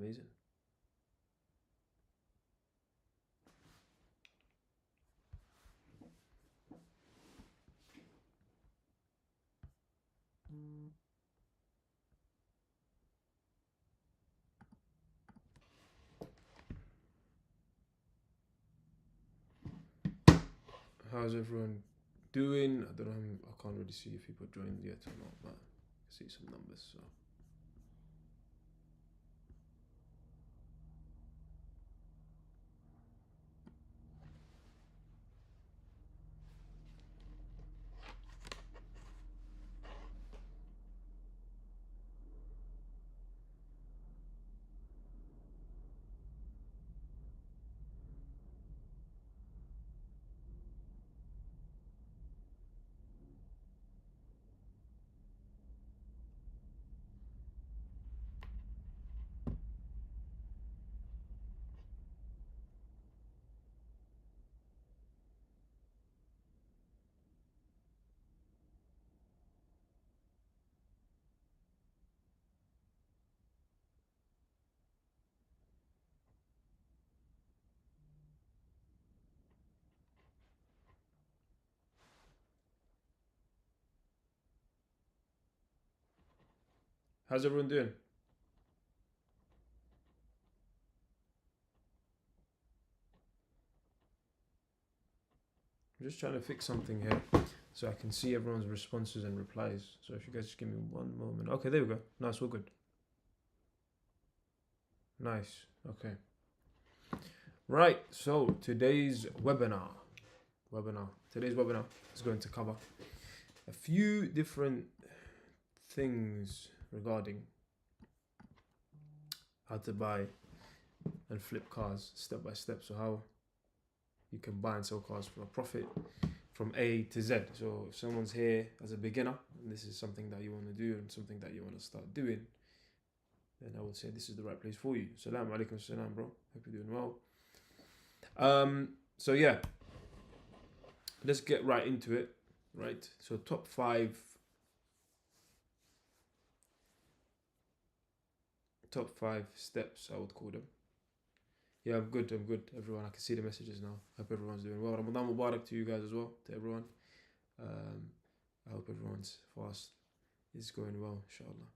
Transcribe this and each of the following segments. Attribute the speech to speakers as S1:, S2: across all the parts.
S1: Amazing. How's everyone doing? I don't know. I can't really see if people joined yet or not, but I see some numbers. So how's everyone doing? I'm just trying to fix something here so I can see everyone's responses and replies. So if you guys just give me one moment. Okay, there we go. Nice, all good. Nice. Okay. Right. So today's webinar. Today's webinar is going to cover a few different things regarding how to buy and flip cars step by step. So how you can buy and sell cars for a profit from A to Z. So if someone's here as a beginner and this is something that you want to do and something that you want to start doing, then I would say this is the right place for you. Salam alaikum salam, bro. Hope you're doing well. So yeah, let's get right into it. Right. So top five steps, I would call them. Yeah, I'm good, everyone. I can see the messages now. Hope everyone's doing well. Ramadan Mubarak to you guys as well, to everyone. I hope everyone's fast is going well, inshallah.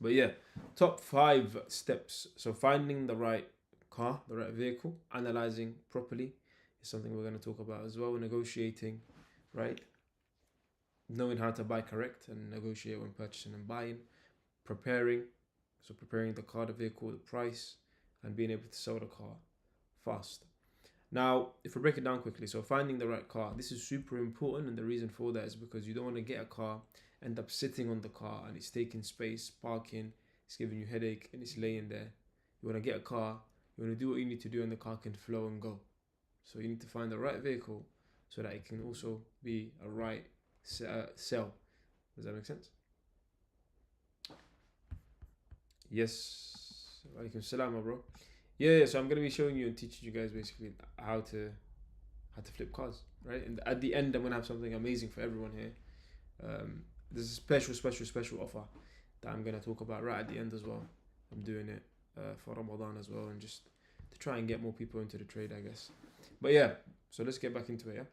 S1: But yeah, top five steps. So finding the right car, the right vehicle, analyzing properly is something we're going to talk about as well. Negotiating, right? Knowing how to buy correct and negotiate when purchasing and buying. Preparing, so preparing the car, the vehicle, the price, and being able to sell the car fast. Now, if we break it down quickly, so finding the right car, this is super important, and the reason for that is because you don't want to get a car, end up sitting on the car, and it's taking space, parking, it's giving you headache, and it's laying there. You want to get a car, you want to do what you need to do, and the car can flow and go. So you need to find the right vehicle so that it can also be a right sell. Does that make sense? Yes. Alaikum salam, bro. Yeah, so I'm gonna be showing you and teaching you guys basically how to flip cars, right? And at the end, I'm gonna have something amazing for everyone here. There's a special offer that I'm gonna talk about right at the end as well. I'm doing it for Ramadan as well, and just to try and get more people into the trade, I guess. But yeah, so let's get back into it. Yeah.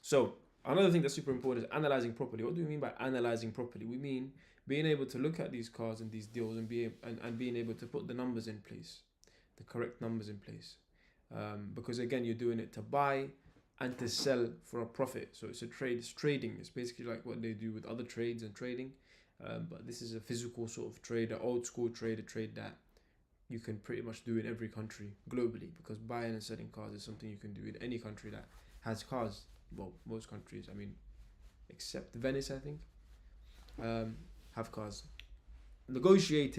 S1: So another thing that's super important is analyzing properly. What do we mean by analyzing properly? We mean being able to look at these cars and these deals and being able to put the numbers in place, the correct numbers in place. Because again, you're doing it to buy and to sell for a profit. So it's a trade, it's trading. It's basically like what they do with other trades and trading. But this is a physical sort of trade, an old school trade, a trade that you can pretty much do in every country globally, because buying and selling cars is something you can do in any country that has cars. Well, most countries, I mean, except Venice, I think, have cars. Negotiate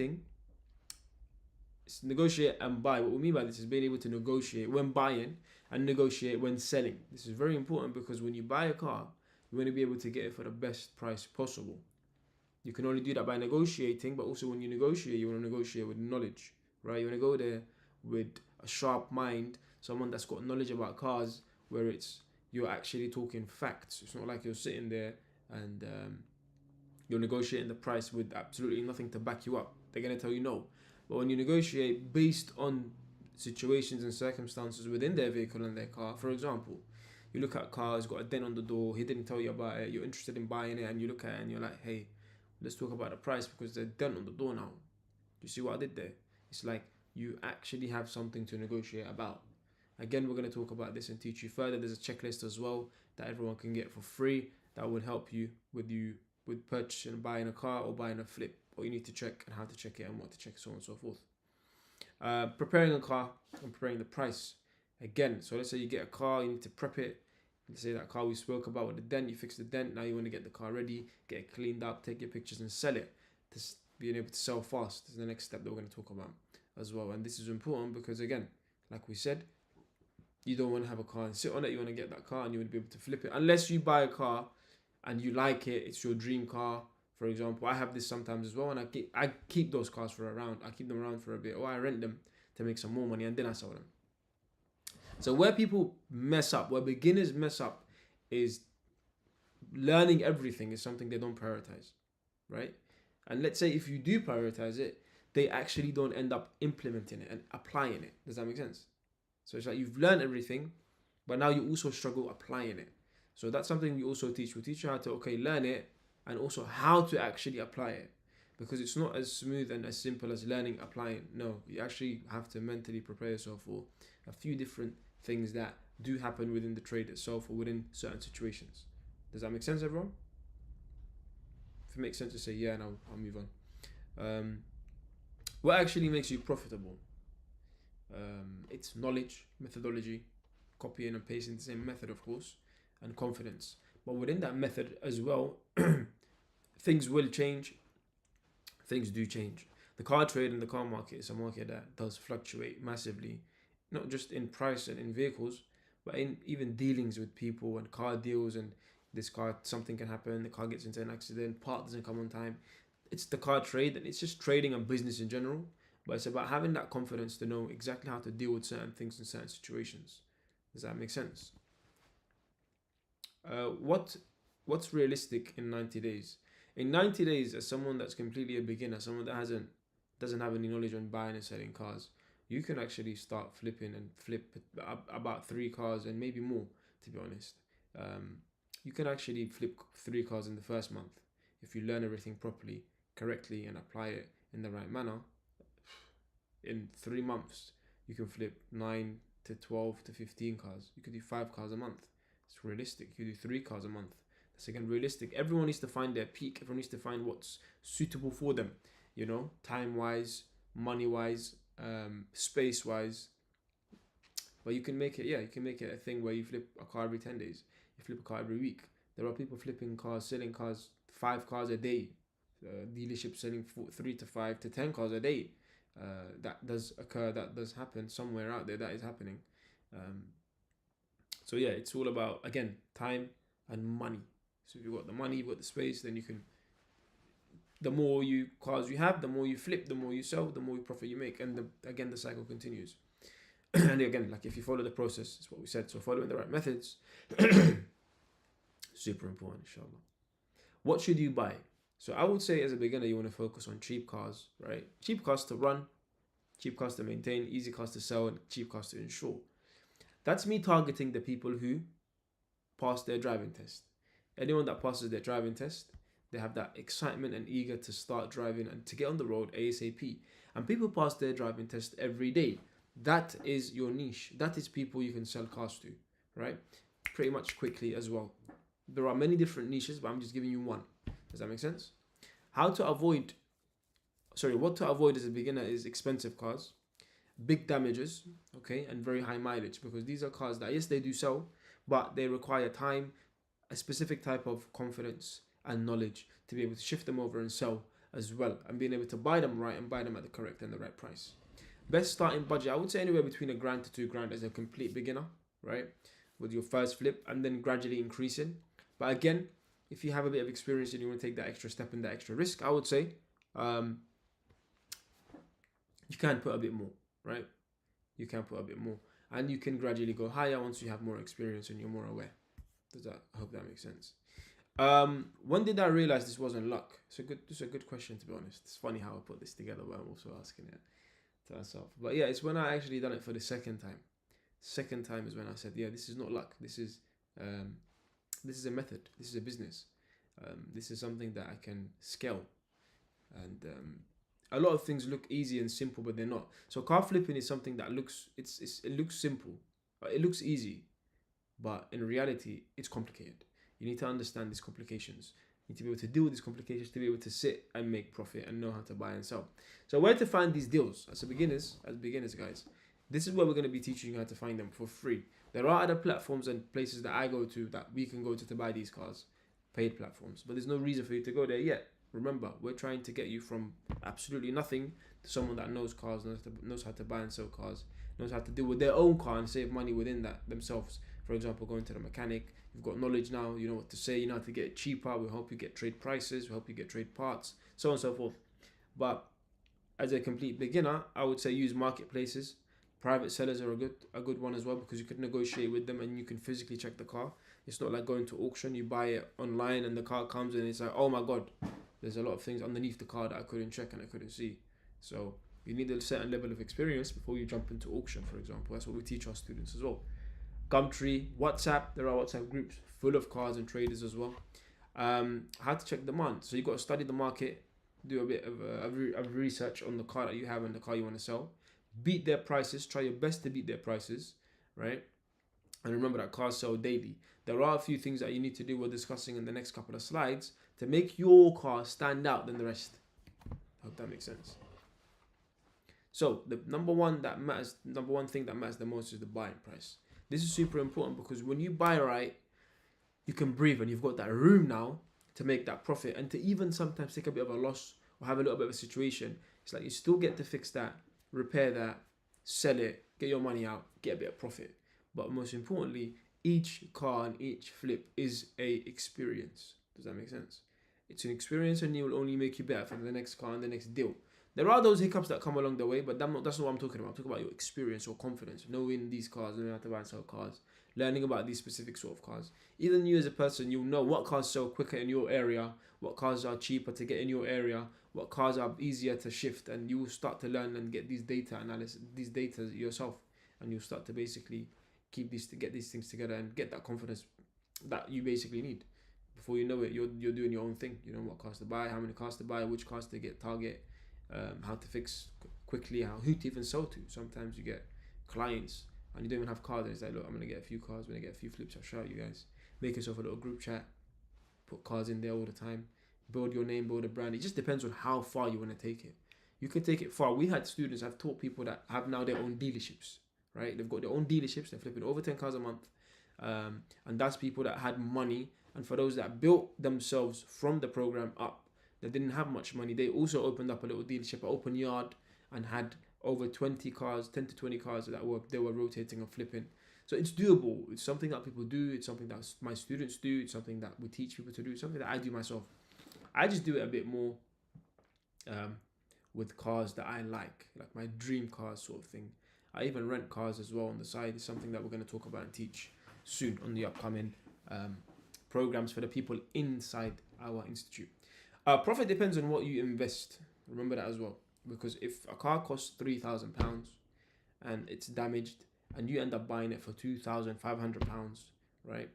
S1: and buy. What we mean by this is being able to negotiate when buying and negotiate when selling. This is very important because when you buy a car, you want to be able to get it for the best price possible. You can only do that by negotiating, but also when you negotiate, you want to negotiate with knowledge, right? You want to go there with a sharp mind, someone that's got knowledge about cars, where you're actually talking facts. It's not like you're sitting there and you're negotiating the price with absolutely nothing to back you up. They're going to tell you no. But when you negotiate based on situations and circumstances within their vehicle and their car, for example, you look at a car, it's got a dent on the door, he didn't tell you about it, you're interested in buying it, and you look at it and you're like, hey, let's talk about the price because there's a dent on the door now. You see what I did there? It's like you actually have something to negotiate about. Again, we're going to talk about this and teach you further. There's a checklist as well that everyone can get for free that would help you with purchasing and buying a car or buying a flip. What you need to check and how to check it and what to check, so on and so forth. Preparing a car and preparing the price. Again, so let's say you get a car, you need to prep it. Let's say that car we spoke about with the dent, you fix the dent, now you want to get the car ready, get it cleaned up, take your pictures and sell it. This being able to sell fast is the next step that we're going to talk about as well. And this is important because, again, like we said, you don't want to have a car and sit on it. You want to get that car and you want to be able to flip it. Unless you buy a car and you like it, it's your dream car. For example, I have this sometimes as well, and I keep those cars for around. I keep them around for a bit, or I rent them to make some more money, and then I sell them. So where people mess up, where beginners mess up, is learning everything is something they don't prioritize, right? And let's say if you do prioritize it, they actually don't end up implementing it and applying it. Does that make sense? So it's like you've learned everything, but now you also struggle applying it. So that's something we also teach. We teach you how to, learn it and also how to actually apply it. Because it's not as smooth and as simple as learning, applying. No, you actually have to mentally prepare yourself for a few different things that do happen within the trade itself or within certain situations. Does that make sense, everyone? If it makes sense to say yeah, and I'll move on. What actually makes you profitable? It's knowledge, methodology, copying and pasting the same method, of course, and confidence. But within that method as well, things will change. Things do change. The car trade and the car market is a market that does fluctuate massively, not just in price and in vehicles, but in even dealings with people and car deals. And this car, something can happen, the car gets into an accident, part doesn't come on time. It's the car trade, and it's just trading and business in general. But it's about having that confidence to know exactly how to deal with certain things in certain situations. Does that make sense? What's realistic in 90 days? In 90 days, as someone that's completely a beginner, someone that doesn't have any knowledge on buying and selling cars, you can actually start flipping and flip about 3 cars and maybe more, to be honest. You can actually flip 3 cars in the first month if you learn everything properly, correctly, and apply it in the right manner. In 3 months, you can flip 9 to 12 to 15 cars. You could do 5 cars a month. It's realistic. You could do 3 cars a month. That's again realistic. Everyone needs to find their peak. Everyone needs to find what's suitable for them. Time-wise, money-wise, space-wise. But you can make it. You can make it a thing where you flip a car every 10 days. You flip a car every week. There are people flipping cars, selling cars, 5 cars a day. Dealerships selling 3 to 5 to 10 cars a day. That does occur. That does happen somewhere out there. That is happening. So yeah, it's all about, again, time and money. So if you've got the money, you've got the space, then you can, the more cars you have, the more you flip, the more you sell, the more profit you make. And again, the cycle continues. And again, like if you follow the process, it's what we said. So following the right methods, super important, inshallah. What should you buy? So I would say as a beginner, you want to focus on cheap cars, right? Cheap cars to run, cheap cars to maintain, easy cars to sell, and cheap cars to insure. That's me targeting the people who pass their driving test. Anyone that passes their driving test, they have that excitement and eager to start driving and to get on the road ASAP. And people pass their driving test every day. That is your niche. That is people you can sell cars to, right? Pretty much quickly as well. There are many different niches, but I'm just giving you one. Does that make sense? What to avoid as a beginner is expensive cars, big damages, and very high mileage, because these are cars that, yes, they do sell, but they require time, a specific type of confidence and knowledge to be able to shift them over and sell as well, and being able to buy them right and buy them at the correct and the right price. Best starting budget, I would say anywhere between $1,000 to $2,000 as a complete beginner, right? With your first flip, and then gradually increasing. But again, if you have a bit of experience and you want to take that extra step and that extra risk, I would say you can put a bit more, right? You can put a bit more, and you can gradually go higher once you have more experience and you're more aware. I hope that makes sense. When did I realize this wasn't luck? It's a good question, to be honest. It's funny how I put this together, but I'm also asking it to myself. But yeah, it's when I actually done it for the second time. Second time is when I said, yeah, this is not luck. Um, this is a method. This is a business. This is something that I can scale. And a lot of things look easy and simple, but they're not. So car flipping is something that it looks simple, it looks easy, but in reality, it's complicated. You need to understand these complications. You need to be able to deal with these complications to be able to sit and make profit and know how to buy and sell. So where to find these deals? As beginners, guys, this is where we're going to be teaching you how to find them for free. There are other platforms and places that I go to that we can go to buy these cars, paid platforms, but there's no reason for you to go there yet. Remember, we're trying to get you from absolutely nothing to someone that knows cars, knows how to buy and sell cars, knows how to deal with their own car and save money within that themselves. For example, going to the mechanic, you've got knowledge now, you know what to say, you know how to get it cheaper, we'll help you get trade prices, we'll help you get trade parts, so on and so forth. But as a complete beginner, I would say use marketplaces. Private sellers are a good one as well, because you could negotiate with them and you can physically check the car. It's not like going to auction, you buy it online and the car comes and it's like, oh my god, there's a lot of things underneath the car that I couldn't check and I couldn't see. So you need a certain level of experience before you jump into auction, for example. That's what we teach our students as well. Gumtree, WhatsApp, there are WhatsApp groups full of cars and traders as well. How to check demand. So you've got to study the market, do a bit of research on the car that you have and the car you want to sell. Beat their prices, try your best to beat their prices, right? And remember that cars sell daily. There are a few things that you need to do, we're discussing in the next couple of slides, to make your car stand out than the rest. I hope that makes sense. So the number one thing that matters the most is the buying price. This is super important because when you buy right, you can breathe and you've got that room now to make that profit and to even sometimes take a bit of a loss or have a little bit of a situation. It's like you still get to fix that, repair that, sell it, get your money out, get a bit of profit. But most importantly, each car and each flip is a experience. Does that make sense? It's an experience and it will only make you better for the next car and the next deal. There are those hiccups that come along the way, but that's not what I'm talking about. I'm talking about your experience, your confidence, knowing these cars, knowing how to buy and sell cars, learning about these specific sort of cars. Even you as a person, you'll know what cars sell quicker in your area, what cars are cheaper to get in your area, what cars are easier to shift, and you will start to learn and get these data analysis, these data yourself, and you'll start to basically get these things together and get that confidence that you basically need. Before you know it, you're doing your own thing. You know what cars to buy, how many cars to buy, which cars to get target, how to fix quickly, who to even sell to. Sometimes you get clients and you don't even have cars and it's like, look, I'm gonna get a few cars, I'm gonna get a few flips, I'll show you guys. Make yourself a little group chat, put cars in there all the time, build your name, build a brand. It just depends on how far you want to take it. You can take it far. We had students, I've taught people that have now their own dealerships, right? They've got their own dealerships, they're flipping over 10 cars a month. And that's people that had money. And for those that built themselves from the program up, that didn't have much money, they also opened up a little dealership, an open yard, and had over 20 cars, 10 to 20 cars that they were rotating and flipping. So it's doable. It's something that people do. It's something that my students do. It's something that we teach people to do. It's something that I do myself. I just do it a bit more with cars that I like my dream cars sort of thing. I even rent cars as well on the side. It's something that we're going to talk about and teach soon on the upcoming programs for the people inside our institute. Profit depends on what you invest. Remember that as well. Because if a car costs £3,000 and it's damaged and you end up buying it for £2,500, right?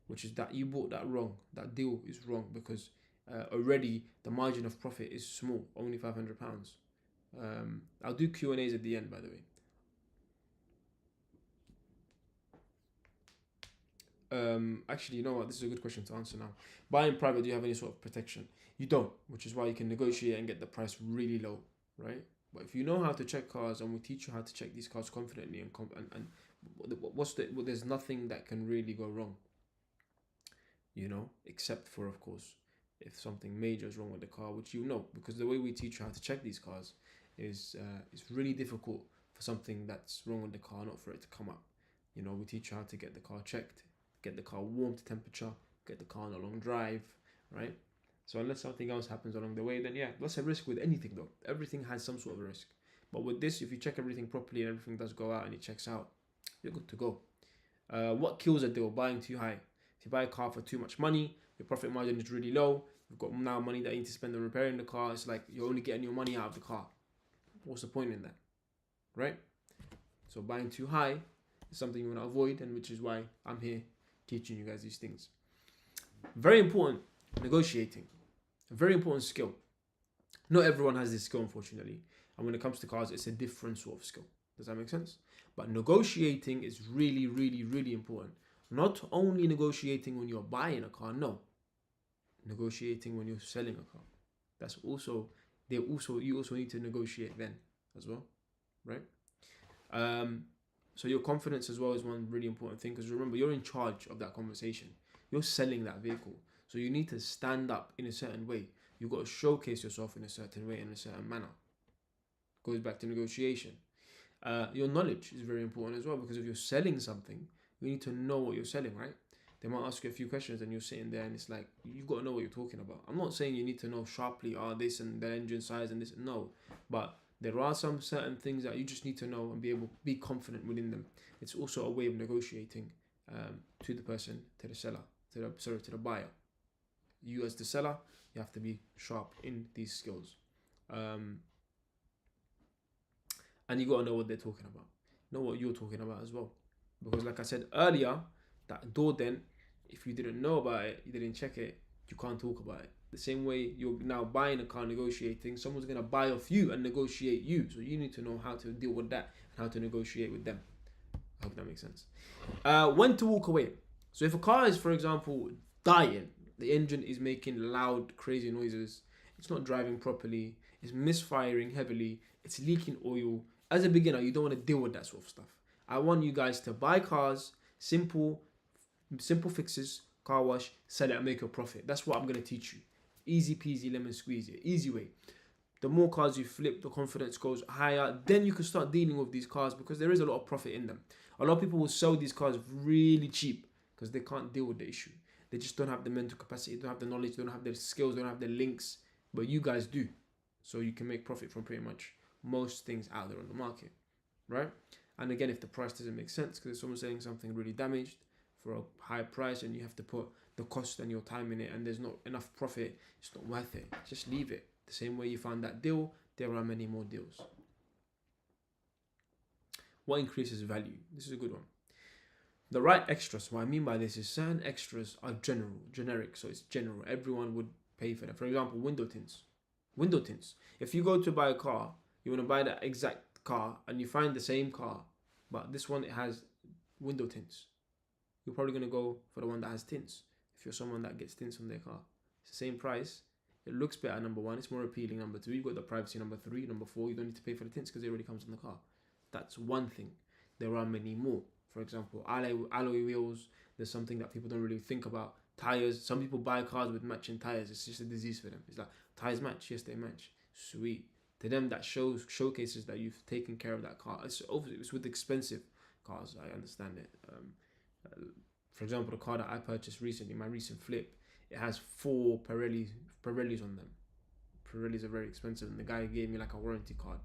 S1: Which is that you bought that wrong. That deal is wrong because already the margin of profit is small, only £500. I'll do Q&As at the end, by the way. Actually, you know what? This is a good question to answer now. Buying private, do you have any sort of protection? You don't, which is why you can negotiate and get the price really low, right? But if you know how to check cars, and we teach you how to check these cars confidently there's nothing that can really go wrong, except for, of course, if something major is wrong with the car, which because the way we teach you how to check these cars is it's really difficult for something that's wrong with the car not for it to come up. We teach you how to get the car checked, get the car warm to temperature, get the car on a long drive, right? So unless something else happens along the way, then yeah, that's a risk with anything though. Everything has some sort of risk. But with this, if you check everything properly and everything does go out and it checks out, you're good to go. What kills a deal? Buying too high. If you buy a car for too much money, your profit margin is really low. You've got now money that you need to spend on repairing the car. It's like you're only getting your money out of the car. What's the point in that, right? So buying too high is something you want to avoid, and which is why I'm here teaching you guys these things. Very important, negotiating. A very important skill. Not everyone has this skill, unfortunately. And when it comes to cars, it's a different sort of skill. Does that make sense? But negotiating is really, really, really important. Not only negotiating when you're buying a car, no. Negotiating when you're selling a car. That's also, you also need to negotiate then as well, right? So your confidence as well is one really important thing, because remember, you're in charge of that conversation. You're selling that vehicle. So you need to stand up in a certain way. You've got to showcase yourself in a certain way, in a certain manner. Goes back to negotiation. Your knowledge is very important as well, because if you're selling something, you need to know what you're selling, right? They might ask you a few questions and you're sitting there and it's like, you've got to know what you're talking about. I'm not saying you need to know sharply, this and the engine size and this. No, but there are some certain things that you just need to know and be confident within them. It's also a way of negotiating to the person, to the seller, to the buyer. You as the seller, you have to be sharp in these skills. And you got to know what they're talking about. Know what you're talking about as well. Because like I said earlier, that door dent, if you didn't know about it, you didn't check it, you can't talk about it. The same way you're now buying a car, negotiating, someone's going to buy off you and negotiate you. So you need to know how to deal with that and how to negotiate with them. I hope that makes sense. When to walk away. So if a car is, for example, dying, the engine is making loud, crazy noises, it's not driving properly, it's misfiring heavily, it's leaking oil. As a beginner, you don't want to deal with that sort of stuff. I want you guys to buy cars, simple fixes, car wash, sell it and make a profit. That's what I'm going to teach you. Easy peasy, lemon squeezy, easy way. The more cars you flip, the confidence goes higher. Then you can start dealing with these cars, because there is a lot of profit in them. A lot of people will sell these cars really cheap because they can't deal with the issue. They just don't have the mental capacity, don't have the knowledge, don't have the skills, don't have the links. But you guys do. So you can make profit from pretty much most things out there on the market, right? And again, if the price doesn't make sense, because if someone's selling something really damaged for a high price and you have to put the cost and your time in it and there's not enough profit, it's not worth it. Just leave it. The same way you found that deal, there are many more deals. What increases value? This is a good one. The right extras. What I mean by this is certain extras are generic. So it's general. Everyone would pay for that. For example, window tints. Window tints. If you go to buy a car, you want to buy that exact car and you find the same car, but this one, it has window tints. You're probably going to go for the one that has tints. If you're someone that gets tints on their car, it's the same price. It looks better, number one. It's more appealing, number two. You've got the privacy, number three. Number four, you don't need to pay for the tints because it already comes in the car. That's one thing. There are many more. For example, alloy wheels. There's something that people don't really think about. Tires. Some people buy cars with matching tires. It's just a disease for them. It's like, tires match. Yes, they match. Sweet. To them, that showcases that you've taken care of that car. It's with expensive cars. I understand it. For example, the car that I purchased recently, my recent flip, it has 4 Pirellis on them. Pirellis are very expensive, and the guy gave me like a warranty card,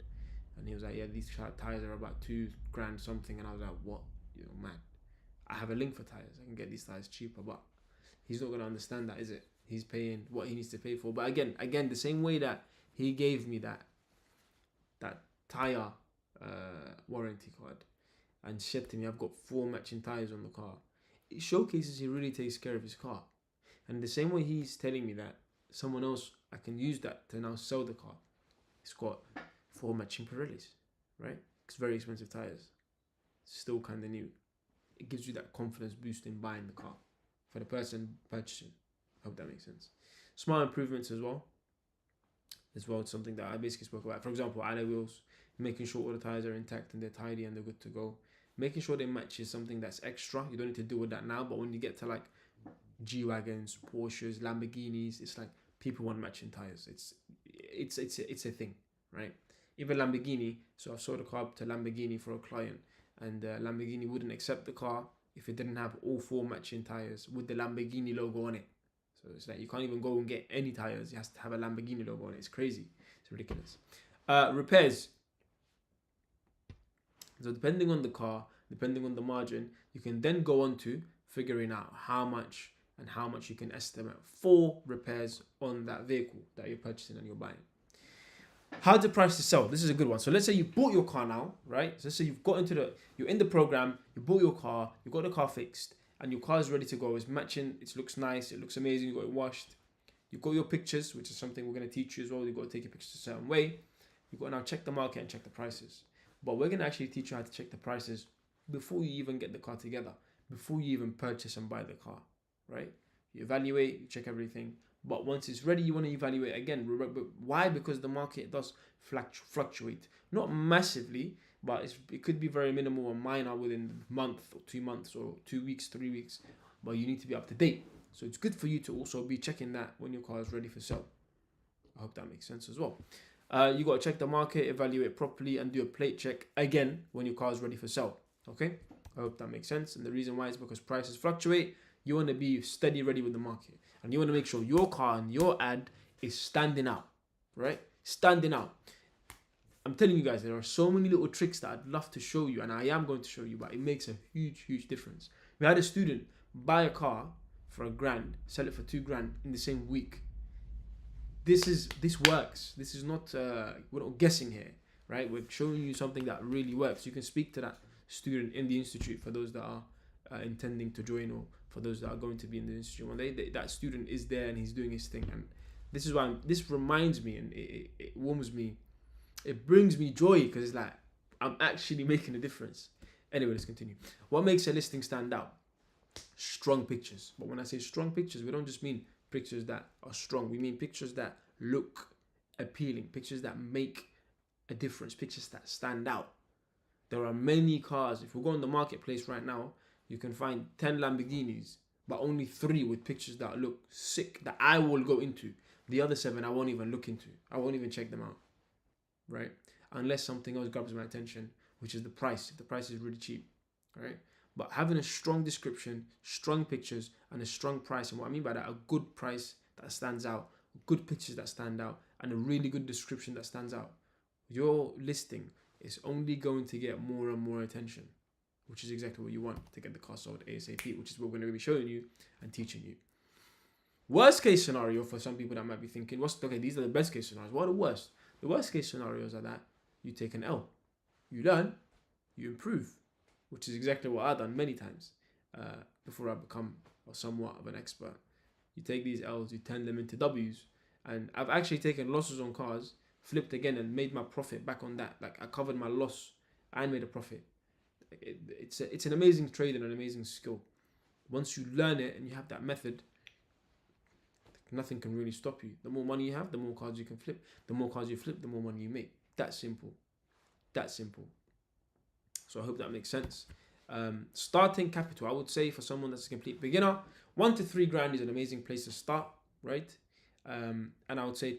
S1: and he was like, "Yeah, these tires are about $2,000 something," and I was like, "What? You know, man, I have a link for tires. I can get these tires cheaper," but he's not gonna understand that, is it? He's paying what he needs to pay for. But again, the same way that he gave me that tire warranty card and said to me, "I've got 4 matching tires on the car," it showcases he really takes care of his car. And the same way he's telling me that, someone else, I can use that to now sell the car. It's got 4 matching Pirellis, right? It's very expensive tires. It's still kind of new. It gives you that confidence boost in buying the car for the person purchasing. I hope that makes sense. Small improvements as well. It's something that I basically spoke about. For example, alloy wheels, making sure all the tires are intact and they're tidy and they're good to go. Making sure they match is something that's extra. You don't need to deal with that now, but when you get to like G-Wagons, Porsches, Lamborghinis, it's like people want matching tires. It's a thing, right? Even Lamborghini. So I sold a car to Lamborghini for a client, and Lamborghini wouldn't accept the car if it didn't have all 4 matching tires with the Lamborghini logo on it. So it's like you can't even go and get any tires. It has to have a Lamborghini logo on it. It's crazy. It's ridiculous. Repairs. So depending on the car, depending on the margin, you can then go on to figuring out how much and how much you can estimate for repairs on that vehicle that you're purchasing and you're buying. How to price to sell. This is a good one. So let's say you bought your car now, right? So let's say you're in the program, you bought your car, you got the car fixed, and your car is ready to go. It's matching, it looks nice, it looks amazing, you got it washed. You've got your pictures, which is something we're going to teach you as well. You've got to take your pictures a certain way. You've got to now check the market and check the prices. But we're going to actually teach you how to check the prices before you even get the car together, before you even purchase and buy the car, right? You evaluate, you check everything. But once it's ready, you want to evaluate again. Why? Because the market does fluctuate. Not massively, but it could be very minimal or minor within a month or 2 months or 2 weeks, 3 weeks. But you need to be up to date. So it's good for you to also be checking that when your car is ready for sale. I hope that makes sense as well. You got to check the market, evaluate properly, and do a plate check again when your car is ready for sale. Okay? I hope that makes sense. And the reason why is because prices fluctuate. You want to be steady ready with the market. And you want to make sure your car and your ad is standing out. Right? Standing out. I'm telling you guys, there are so many little tricks that I'd love to show you. And I am going to show you. But it makes a huge, huge difference. We had a student buy a car for $1,000, sell it for $2,000 in the same week. This works. This is not we're not guessing here, right? We're showing you something that really works. You can speak to that student in the institute for those that are intending to join, or for those that are going to be in the institute one day. That student is there and he's doing his thing, and this is why this reminds me, and it warms me. It brings me joy because it's like I'm actually making a difference. Anyway, let's continue. What makes a listing stand out? Strong pictures. But when I say strong pictures, we don't just mean pictures that are strong. We mean pictures that look appealing, pictures that make a difference, pictures that stand out. There are many cars. If we go on the marketplace right now, you can find 10 Lamborghinis, but only 3 with pictures that look sick, that I will go into. The other 7 I won't even look into. I won't even check them out, right? Unless something else grabs my attention, which is the price. If the price is really cheap, right? But having a strong description, strong pictures, and a strong price. And what I mean by that, a good price that stands out, good pictures that stand out, and a really good description that stands out. Your listing is only going to get more and more attention, which is exactly what you want to get the car sold ASAP, which is what we're going to be showing you and teaching you. Worst case scenario for some people that might be thinking, these are the best case scenarios. What are the worst? The worst case scenarios are that you take an L. You learn, you improve, which is exactly what I've done many times before I become somewhat of an expert. You take these L's, you turn them into W's. And I've actually taken losses on cars, flipped again, and made my profit back on that. Like, I covered my loss and made a profit. It's an amazing trade and an amazing skill. Once you learn it and you have that method, nothing can really stop you. The more money you have, the more cars you can flip. The more cars you flip, the more money you make. That simple. That simple. So I hope that makes sense. Starting capital, I would say for someone that's a complete beginner, 1 to 3 grand is an amazing place to start, right? And I would say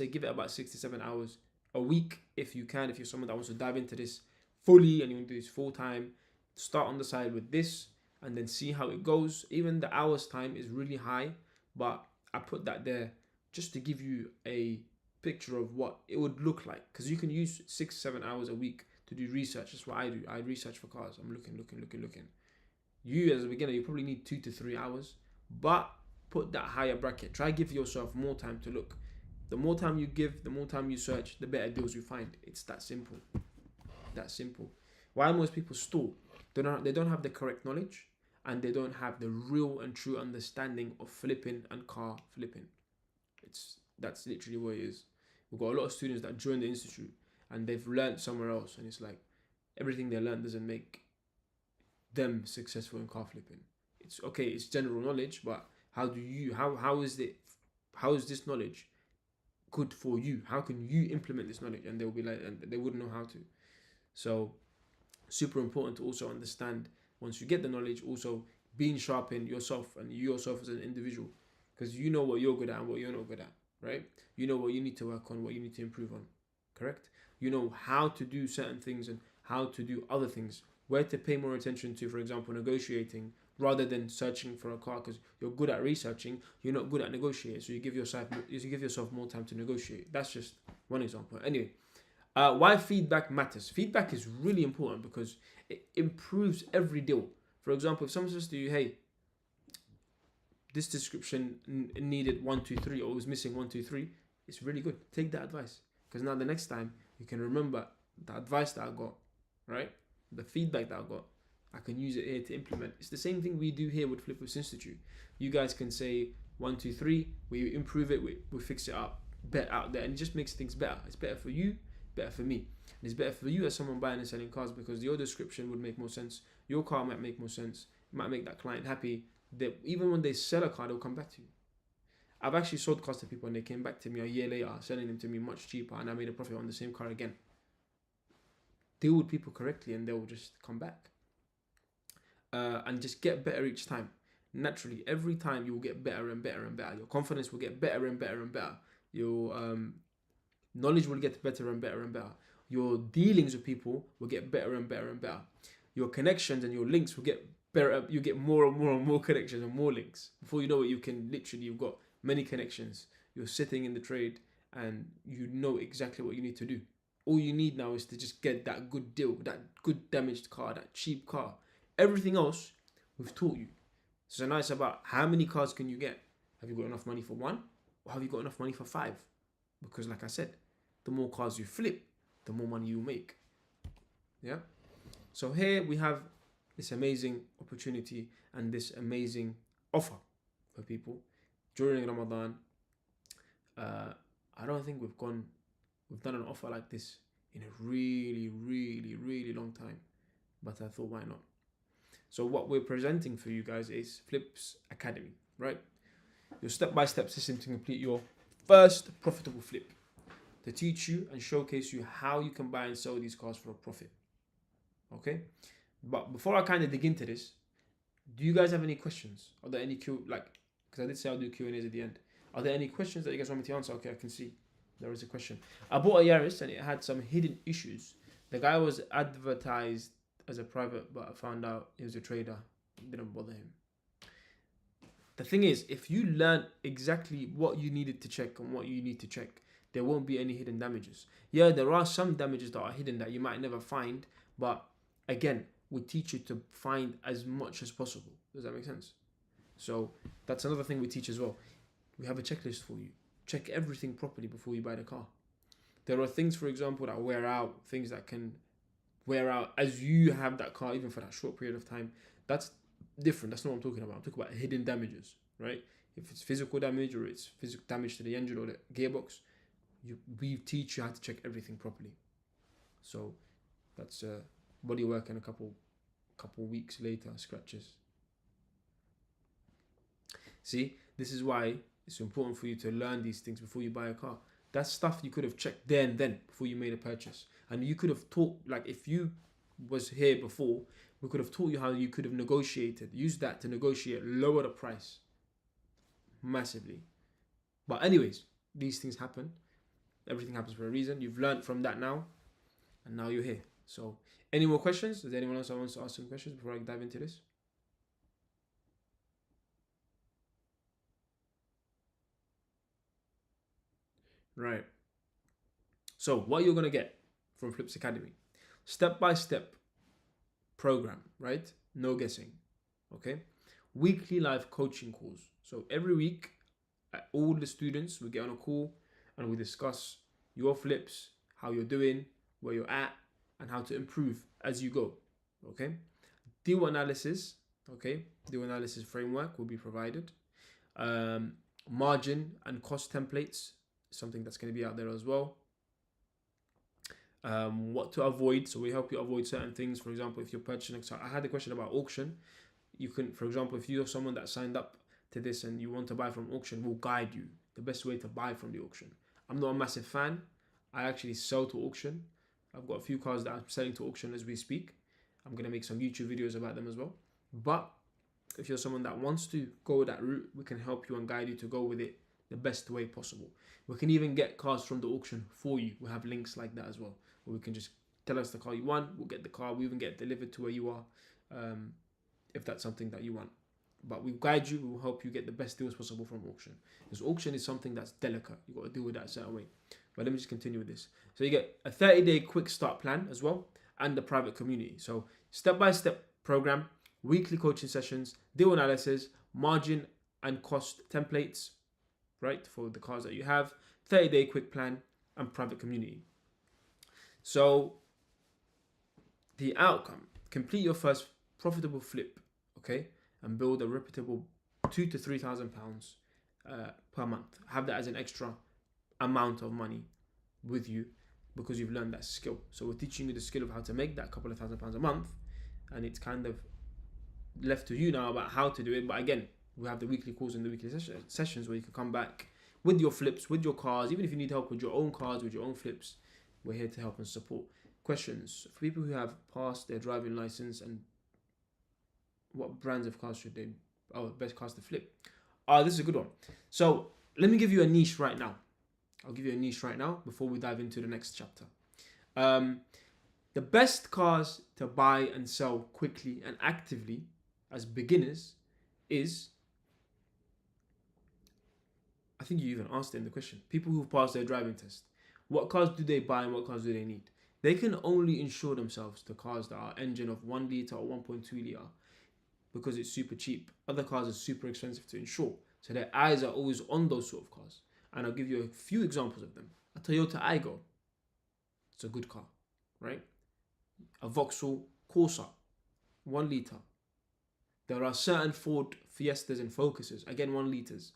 S1: give it about 6 to 7 hours a week if you can. If you're someone that wants to dive into this fully and you want to do this full time, start on the side with this and then see how it goes. Even the hours time is really high, but I put that there just to give you a picture of what it would look like, because you can use 6-7 hours a week to do research. That's what I do. I research for cars. I'm looking. You as a beginner, you probably need 2 to 3 hours, but put that higher bracket. Try give yourself more time to look. The more time you give, the more time you search, the better deals you find. It's that simple. That simple. Why most people stall? They don't have the correct knowledge, and they don't have the real and true understanding of flipping and car flipping. That's literally what it is. We've got a lot of students that join the institute and they've learned somewhere else, and it's like everything they learned doesn't make them successful in car flipping. It's okay, it's general knowledge, but how is this knowledge good for you? How can you implement this knowledge? And they'll be like, and they wouldn't know how to. So super important to also understand, once you get the knowledge, also being sharp in yourself and you yourself as an individual, because you know what you're good at and what you're not good at, right? You know what you need to work on, what you need to improve on, correct? You know how to do certain things and how to do other things, where to pay more attention to, for example, negotiating rather than searching for a car, because you're good at researching, you're not good at negotiating, so you give yourself more time to negotiate. That's just one example. Anyway, why feedback matters. Feedback is really important because it improves every deal. For example, if someone says to you, hey, this description needed 1, 2, 3, or was missing 1, 2, 3. It's really good. Take that advice, because now the next time you can remember the advice that I got, right? The feedback that I got. I can use it here to implement. It's the same thing we do here with Flippers Institute. You guys can say 1, 2, 3. We improve it. We fix it up. Better out there, and it just makes things better. It's better for you, better for me, and it's better for you as someone buying and selling cars, because your description would make more sense. Your car might make more sense. It might make that client happy. That even when they sell a car, they'll come back to you. I've actually sold cars to people and they came back to me a year later, selling them to me much cheaper, and I made a profit on the same car again. Deal with people correctly, and they'll just come back. And just get better each time. Naturally, every time you will get better and better and better. Your confidence will get better and better and better. Your knowledge will get better and better and better. Your dealings with people will get better and better and better. Your connections and your links will get better. You get more and more and more connections and more links. Before you know it, you've got many connections. You're sitting in the trade and you know exactly what you need to do. All you need now is to just get that good deal, that good damaged car, that cheap car. Everything else, we've taught you. So now it's about how many cars can you get? Have you got enough money for 1? Or have you got enough money for 5? Because like I said, the more cars you flip, the more money you make. Yeah. So here we have this amazing opportunity and this amazing offer for people during Ramadan. I don't think we've done an offer like this in a really, really, really long time. But I thought, why not? So what we're presenting for you guys is Flips Academy, right? Your step-by-step system to complete your first profitable flip, to teach you and showcase you how you can buy and sell these cars for a profit. Okay? But before I kind of dig into this, do you guys have any questions? Are there any because I did say I'll do Q&As at the end. Are there any questions that you guys want me to answer? Okay, I can see there is a question. I bought a Yaris and it had some hidden issues. The guy was advertised as a private, but I found out he was a trader. It didn't bother him. The thing is, if you learn exactly what you needed to check and what you need to check, there won't be any hidden damages. Yeah, there are some damages that are hidden that you might never find, but again, we teach you to find as much as possible. Does that make sense? So that's another thing we teach as well. We have a checklist for you. Check everything properly before you buy the car. There are things, for example, that wear out, things that can wear out as you have that car, even for that short period of time. That's different. That's not what I'm talking about. I'm talking about hidden damages, right? If it's physical damage or it's physical damage to the engine or the gearbox, we teach you how to check everything properly. So that's body work and a couple weeks later, scratches. See, this is why it's important for you to learn these things before you buy a car. That's stuff you could have checked there and then before you made a purchase. And you could have taught, like if you was here before, we could have taught you how you could have negotiated. Use that to negotiate, lower the price massively. But anyways, these things happen. Everything happens for a reason. You've learned from that now, and now you're here. So, any more questions? Is there anyone else that wants to ask some questions before I dive into this? Right. So, what you're going to get from Flips Academy, step-by-step program, right? No guessing. Okay. Weekly live coaching calls. So every week, all the students will get on a call and we discuss your flips, how you're doing, where you're at, and how to improve as you go. Okay. Deal analysis. Okay. Deal analysis framework will be provided. Margin and cost templates, something that's going to be out there as well. What to avoid. So we help you avoid certain things. For example, if you're purchasing, so I had a question about auction. You can, for example, if you're someone that signed up to this and you want to buy from auction, we'll guide you the best way to buy from the auction. I'm not a massive fan. I actually sell to auction. I've got a few cars that I'm selling to auction as we speak. I'm going to make some YouTube videos about them as well. But if you're someone that wants to go that route, we can help you and guide you to go with it the best way possible. We can even get cars from the auction for you. We have links like that as well, where we can just tell us the car you want. We'll get the car. We even get it delivered to where you are, if that's something that you want. But we guide you. We will help you get the best deals possible from auction. Because auction is something that's delicate. You've got to deal with that a certain way. But let me just continue with this. So you get a 30-day quick start plan as well, and the private community. So step-by-step program, weekly coaching sessions, deal analysis, margin and cost templates, right, for the cars that you have, 30-day quick plan, and private community. So the outcome: complete your first profitable flip, okay, and build a reputable £2,000 to £3,000 per month. Have that as an extra amount of money with you because you've learned that skill. So we're teaching you the skill of how to make that couple of £1,000 a month, and it's kind of left to you now about how to do it. But again, we have the weekly calls and the weekly sessions where you can come back with your flips, with your cars. Even if you need help with your own cars, with your own flips, we're here to help and support. Questions for people who have passed their driving license: and what brands of cars should they, best cars to flip? This is a good one. So let me give you a niche right now. I'll give you a niche right now before we dive into the next chapter. The best cars to buy and sell quickly and actively as beginners is, I think you even asked it in the question, people who've passed their driving test. What cars do they buy and what cars do they need? They can only insure themselves to cars that are engine of 1 litre or 1.2 litre because it's super cheap. Other cars are super expensive to insure. So their eyes are always on those sort of cars. And I'll give you a few examples of them. A Toyota Aygo, it's a good car, right? A Vauxhall Corsa, 1 litre. There are certain Ford Fiestas and Focuses, again 1 litres.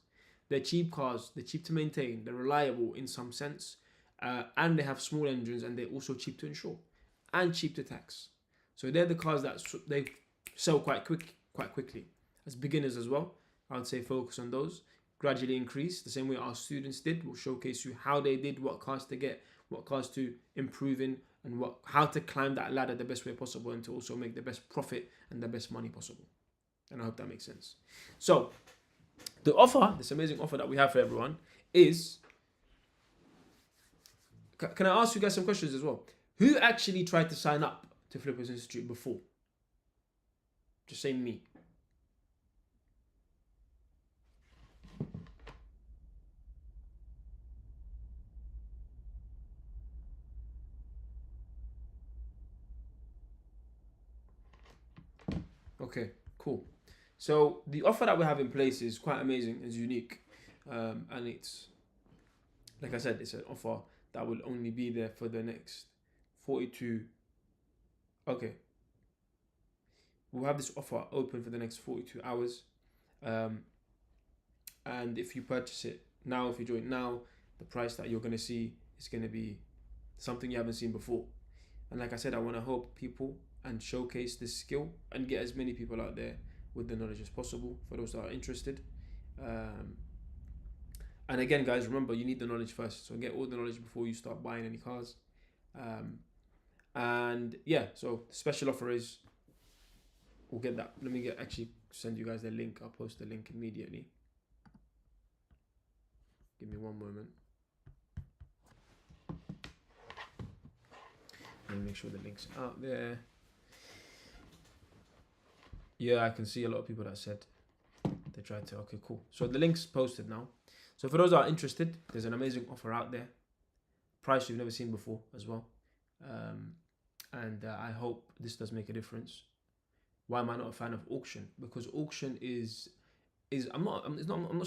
S1: They're cheap cars, they're cheap to maintain, they're reliable in some sense, and they have small engines, and they're also cheap to insure and cheap to tax. So they're the cars that they sell quite quickly. As beginners as well, I would say focus on those. Gradually increase, the same way our students did. We'll showcase you how they did, what cars to get, what cars to improve in, and how to climb that ladder the best way possible, and to also make the best profit and the best money possible. And I hope that makes sense. So the offer, this amazing offer that we have for everyone is, can I ask you guys some questions as well? Who actually tried to sign up to Flippers Institute before? Just say me. Okay, cool. So the offer that we have in place is quite amazing, it's unique, and it's, like I said, it's an offer that will only be there for the next 42. Okay, we'll have this offer open for the next 42 hours, and if you purchase it now, if you join now, the price that you're going to see is going to be something you haven't seen before. And like I said, I want to help people and showcase this skill and get as many people out there with the knowledge as possible for those that are interested. And again, guys, remember, you need the knowledge first. So get all the knowledge before you start buying any cars. And yeah, so the special offer is, we'll get that. Let me actually send you guys the link. I'll post the link immediately. Give me one moment. Let me make sure the link's out there. Yeah, I can see a lot of people that said they tried to. Okay, cool. So the link's posted now. So for those that are interested, there's an amazing offer out there. Price you've never seen before as well. And I hope this does make a difference. Why am I not a fan of auction? Because auction is I'm not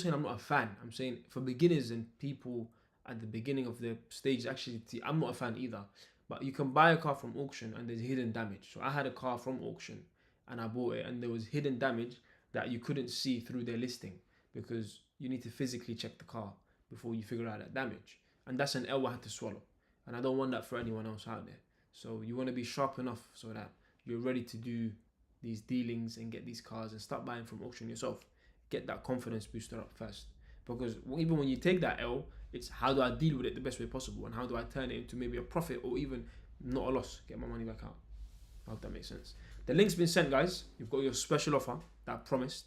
S1: saying I'm not a fan. I'm saying for beginners and people at the beginning of their stage, actually, I'm not a fan either. But you can buy a car from auction and there's hidden damage. So I had a car from auction and I bought it, and there was hidden damage that you couldn't see through their listing, because you need to physically check the car before you figure out that damage. And that's an L I had to swallow. And I don't want that for anyone else out there. So you want to be sharp enough so that you're ready to do these dealings and get these cars and start buying from auction yourself. Get that confidence booster up first. Because even when you take that L, it's how do I deal with it the best way possible, and how do I turn it into maybe a profit or even not a loss, get my money back out. I hope that makes sense. The link's been sent, guys. You've got your special offer that I promised.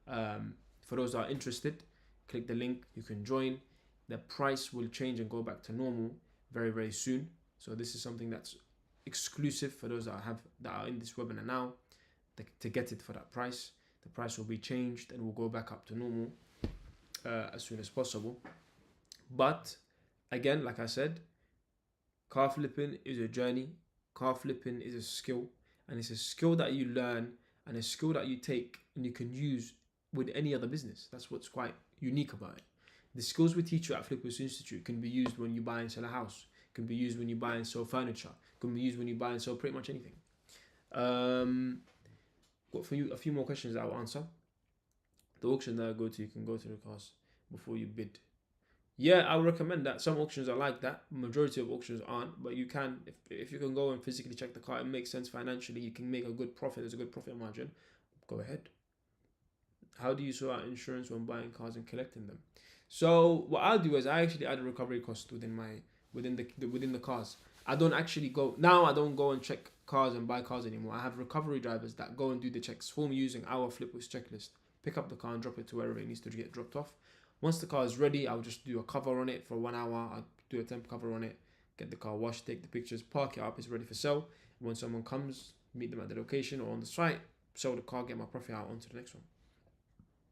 S1: For those that are interested, click the link. You can join. The price will change and go back to normal very, very soon. So this is something that's exclusive for those that are in this webinar now. To get it for that price, the price will be changed and will go back up to normal as soon as possible. But again, like I said, car flipping is a journey. Car flipping is a skill, and it's a skill that you learn and a skill that you take and you can use with any other business. That's what's quite unique about it. The skills we teach you at Flippers Institute can be used when you buy and sell a house, can be used when you buy and sell furniture, can be used when you buy and sell pretty much anything. Got for you a few more questions that I'll answer. The auction that I go to, you can go to the cars before you bid. Yeah, I would recommend that. Some auctions are like that. Majority of auctions aren't, but you can, if you can go and physically check the car, it makes sense financially. You can make a good profit. There's a good profit margin. Go ahead. How do you sort out insurance when buying cars and collecting them? So what I'll do is I actually add a recovery cost within the cars. I don't actually go now. I don't go and check cars and buy cars anymore. I have recovery drivers that go and do the checks for me using our Flipwith checklist. Pick up the car and drop it to wherever it needs to get dropped off. Once the car is ready, I'll just do a cover on it for 1 hour. I'll do a temp cover on it, get the car washed, take the pictures, park it up. It's ready for sale. When someone comes, meet them at the location or on the site, sell the car, get my profit out onto the next one.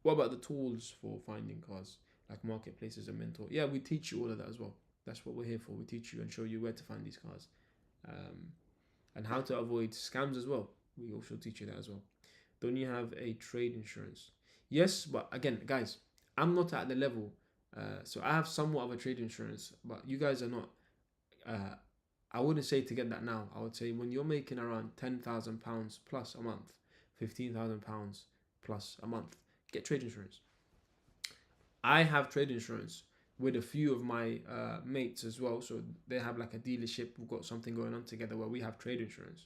S1: What about the tools for finding cars, like marketplaces and mentor? Yeah, we teach you all of that as well. That's what we're here for. We teach you and show you where to find these cars, and how to avoid scams as well. We also teach you that as well. Don't you have a trade insurance? Yes, but again, guys, I'm not at the level. So I have somewhat of a trade insurance, but you guys are not. I wouldn't say to get that now. I would say when you're making around £10,000 plus a month, £15,000 plus a month, get trade insurance. I have trade insurance with a few of my mates as well. So they have like a dealership. We've got something going on together where we have trade insurance.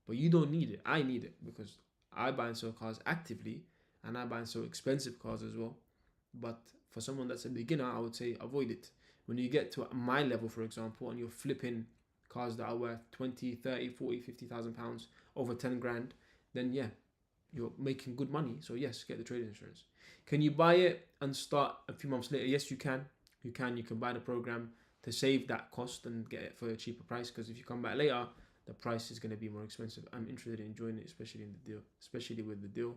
S1: But you don't need it. I need it because I buy and sell cars actively, and I buy and sell expensive cars as well. But for someone that's a beginner, I would say avoid it. When you get to my level, for example, and you're flipping cars that are worth 20, 30, 40, 50,000 pounds, over 10 grand, then yeah, you're making good money. So yes, get the trade insurance. Can you buy it and start a few months later? Yes, you can. You can buy the program to save that cost and get it for a cheaper price, because if you come back later, the price is going to be more expensive. I'm interested in joining it, especially in the deal, especially with the deal.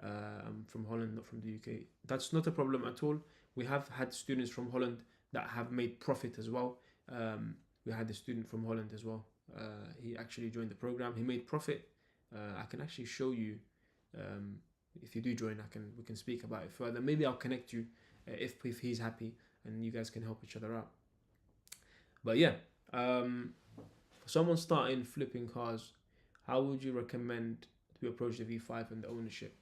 S1: I'm from Holland, not from the UK. That's not a problem at all. We have had students from Holland that have made profit as well. We had a student from Holland as well. He actually joined the program. He made profit. I can actually show you. If you do join, we can speak about it further. Maybe I'll connect you if he's happy, and you guys can help each other out. But yeah, for someone starting flipping cars, how would you recommend to approach the V5 and the ownership?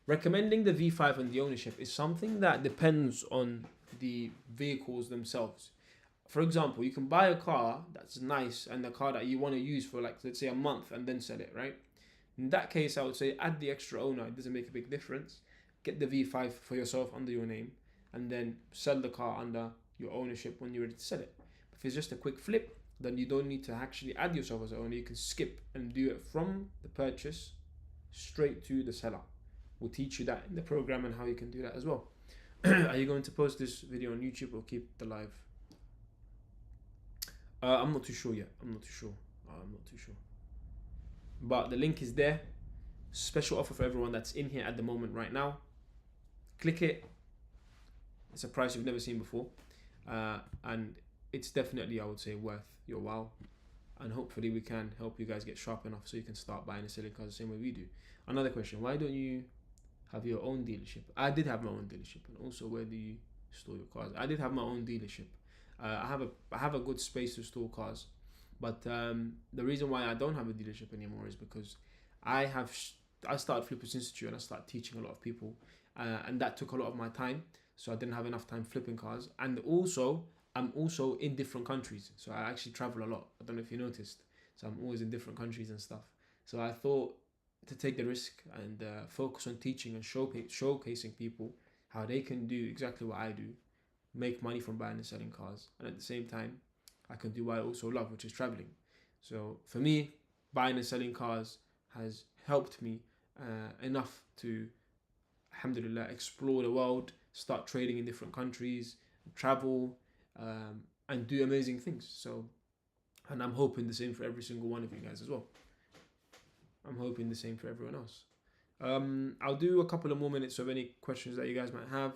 S1: Recommending the V5 and the ownership is something that depends on the vehicles themselves. For example, you can buy a car that's nice and the car that you want to use for, like, let's say a month and then sell it, right? In that case, I would say add the extra owner. It doesn't make a big difference. Get the V5 for yourself under your name, and then sell the car under your ownership when you're ready to sell it. If it's just a quick flip, then you don't need to actually add yourself as an owner. You can skip and do it from the purchase straight to the seller. We'll teach you that in the program and how you can do that as well. Are you going to post this video on YouTube or keep the live? I'm not too sure yet. I'm not too sure. But the link is there. Special offer for everyone that's in here at the moment right now. Click it. It's a price you've never seen before. And it's definitely, I would say, worth your while. And hopefully we can help you guys get sharp enough so you can start buying and selling cars the same way we do. Another question, why don't you have your own dealership? I did have my own dealership. And also, where do you store your cars? I did have my own dealership. I have a good space to store cars. But the reason why I don't have a dealership anymore is because I started Flippers Institute and I started teaching a lot of people, and that took a lot of my time, so I didn't have enough time flipping cars. And also, I'm also in different countries, so I actually travel a lot. I don't know if you noticed, so I'm always in different countries and stuff. So I thought to take the risk and focus on teaching and showcasing people how they can do exactly what I do, make money from buying and selling cars, and at the same time I can do what I also love, which is traveling. So for me, buying and selling cars has helped me enough to, alhamdulillah, explore the world, start trading in different countries, travel, and do amazing things. So, and I'm hoping the same for every single one of you guys as well. I'm hoping the same for everyone else. I'll do a couple of more minutes of any questions that you guys might have.